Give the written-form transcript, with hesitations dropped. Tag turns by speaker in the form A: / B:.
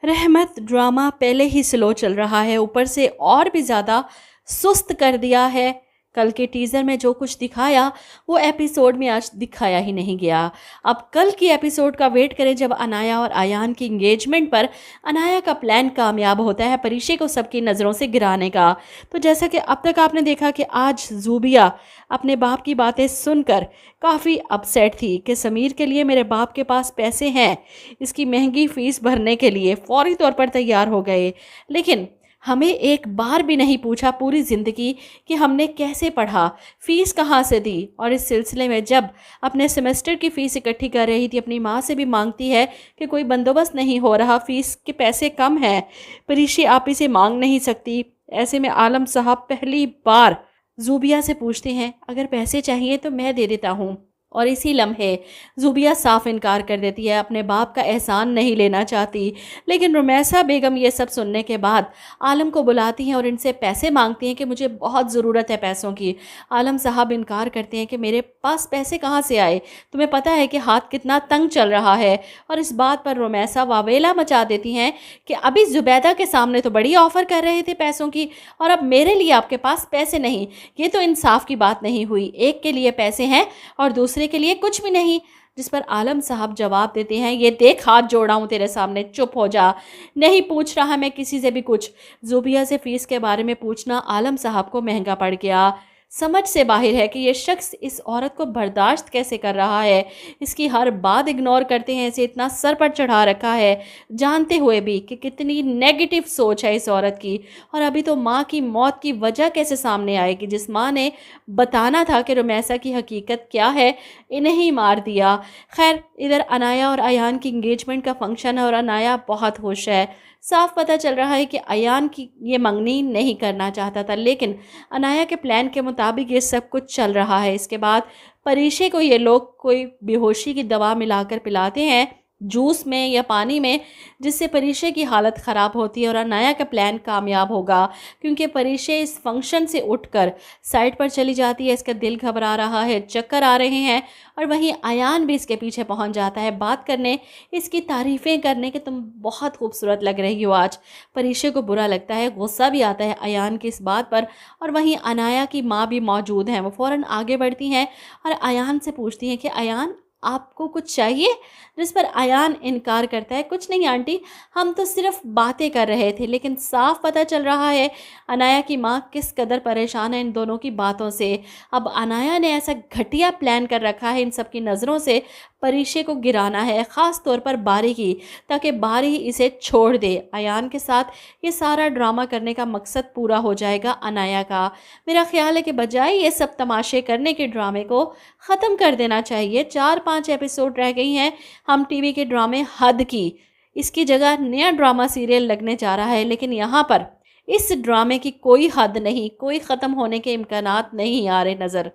A: रहमत ड्रामा पहले ही स्लो चल रहा है, ऊपर से और भी ज़्यादा सुस्त कर दिया है। कल के टीज़र में जो कुछ दिखाया वो एपिसोड में आज दिखाया ही नहीं गया। अब कल की एपिसोड का वेट करें जब अनाया और अयान की इंगेजमेंट पर अनाया का प्लान कामयाब होता है परीक्षे को सबकी नज़रों से गिराने का। तो जैसा कि अब तक आपने देखा कि आज ज़ूबिया अपने बाप की बातें सुनकर काफ़ी अपसेट थी कि समीर के लिए मेरे बाप के पास पैसे हैं, इसकी महंगी फ़ीस भरने के लिए फौरी तौर पर तैयार हो गए। लेकिन हमें एक बार भी नहीं पूछा पूरी ज़िंदगी कि हमने कैसे पढ़ा, फ़ीस कहाँ से दी। और इस सिलसिले में जब अपने सेमेस्टर की फ़ीस इकट्ठी कर रही थी, अपनी माँ से भी मांगती है कि कोई बंदोबस्त नहीं हो रहा, फ़ीस के पैसे कम हैं, परीक्षी आप इसे मांग नहीं सकती। ऐसे में आलम साहब पहली बार ज़ूबिया से पूछते हैं, अगर पैसे चाहिए तो मैं दे देता हूँ। और इसी लम्हे ज़ूबिया साफ इनकार कर देती है, अपने बाप का एहसान नहीं लेना चाहती। लेकिन रुमैसा बेगम ये सब सुनने के बाद आलम को बुलाती हैं और इनसे पैसे मांगती हैं कि मुझे बहुत ज़रूरत है पैसों की। आलम साहब इनकार करते हैं कि मेरे पास पैसे कहाँ से आए, तुम्हें पता है कि हाथ कितना तंग चल रहा है। और इस बात पर रुमैसा वावेला मचा देती हैं कि अभी ज़ुबैदा के सामने तो बड़ी ऑफ़र कर रहे थे पैसों की, और अब मेरे लिए आपके पास पैसे नहीं। ये तो इंसाफ की बात नहीं हुई, एक के लिए पैसे हैं और दूसरे के लिए कुछ भी नहीं। जिस पर आलम साहब जवाब देते हैं, ये देख हाथ जोड़ा हूँ तेरे सामने, चुप हो जा, नहीं पूछ रहा मैं किसी से भी कुछ। ज़ूबिया से फ़ीस के बारे में पूछना आलम साहब को महंगा पड़ गया। समझ से बाहर है कि ये शख्स इस औरत को बर्दाश्त कैसे कर रहा है, इसकी हर बात इग्नोर करते हैं, इसे इतना सर पर चढ़ा रखा है, जानते हुए भी कि कितनी नेगेटिव सोच है इस औरत की। और अभी तो माँ की मौत की वजह कैसे सामने आएगी, जिस माँ ने बताना था कि रुमैसा की हकीकत क्या है, इन्हें ही मार दिया। खैर, इधर अनाया और अयान की इंगेजमेंट का फंक्शन है और अनाया बहुत खुश है। साफ पता चल रहा है कि अयान की ये मंगनी नहीं करना चाहता था, लेकिन अनाया के प्लान के मुताबिक ये सब कुछ चल रहा है। इसके बाद परीक्षे को ये लोग कोई बेहोशी की दवा मिलाकर पिलाते हैं जूस में या पानी में, जिससे परीक्षे की हालत ख़राब होती है और अनाया का प्लान कामयाब होगा, क्योंकि परीक्षे इस फंक्शन से उठकर साइड पर चली जाती है। इसका दिल घबरा रहा है, चक्कर आ रहे हैं, और वहीं अयान भी इसके पीछे पहुंच जाता है बात करने, इसकी तारीफ़ें करने कि तुम बहुत खूबसूरत लग रही हो आज। परीक्षे को बुरा लगता है, गुस्सा भी आता है अयान की इस बात पर। और वहीं अनाया की माँ भी मौजूद हैं, वो फ़ौरन आगे बढ़ती हैं और अयान से पूछती हैं कि अयान आपको कुछ चाहिए, जिस पर अयान इनकार करता है, कुछ नहीं आंटी, हम तो सिर्फ बातें कर रहे थे। लेकिन साफ पता चल रहा है अनाया की माँ किस कदर परेशान है इन दोनों की बातों से। अब अनाया ने ऐसा घटिया प्लान कर रखा है इन सब की नज़रों से परीक्षे को गिराना है, ख़ास तौर पर बारी की, ताकि बारी इसे छोड़ दे। अयान के साथ ये सारा ड्रामा करने का मकसद पूरा हो जाएगा अनाया का। मेरा ख्याल है कि बजाय ये सब तमाशे करने के ड्रामे को ख़त्म कर देना चाहिए। 4-5 एपिसोड रह गई हैं हम टीवी के ड्रामे हद की, इसकी जगह नया ड्रामा सीरियल लगने जा रहा है, लेकिन यहाँ पर इस ड्रामे की कोई हद नहीं, कोई ख़त्म होने के इम्कानात नहीं आ रहे नज़र।